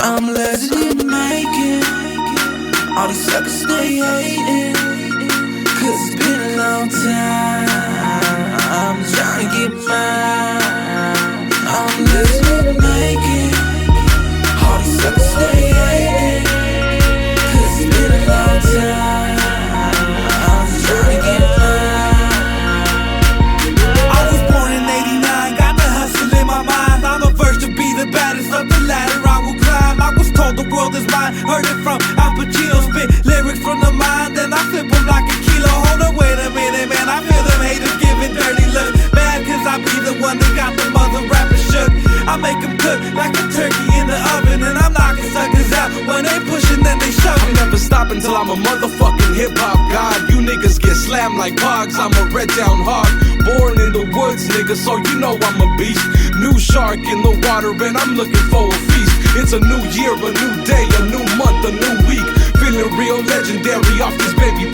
I'm a legend in the making. All these suckers stay hating, cause it's been a long time. I'm trying to get mine. I'm a legend in the making. All these suckers stay hating, cause it's been a long time. I'm trying to get mine. I was born in '89, got the hustle in my mind. On the verge to be the baddest of the ladder I will climb. I was told the world is mine, heard it from Al Pacino. Spit lyrics from the mind, then I flip them like a kilo. Hold on, wait a minute, man, I feel them haters giving dirty looks. Mad cause I be the one that got them other rappers shook. I make them cook like a turkey in the oven, and I'm knocking suckers out. When they pushing, then they shoving. I'm never stopping till I'm a motherfucking hip-hop god. You niggas get slammed like pogs, I'm a red down hog. Born in the woods, nigga, so you know I'm a beast. New shark in the water and I'm looking for a feast. It's a new year, a new day, a new month, a new week. Feeling real legendary off this baby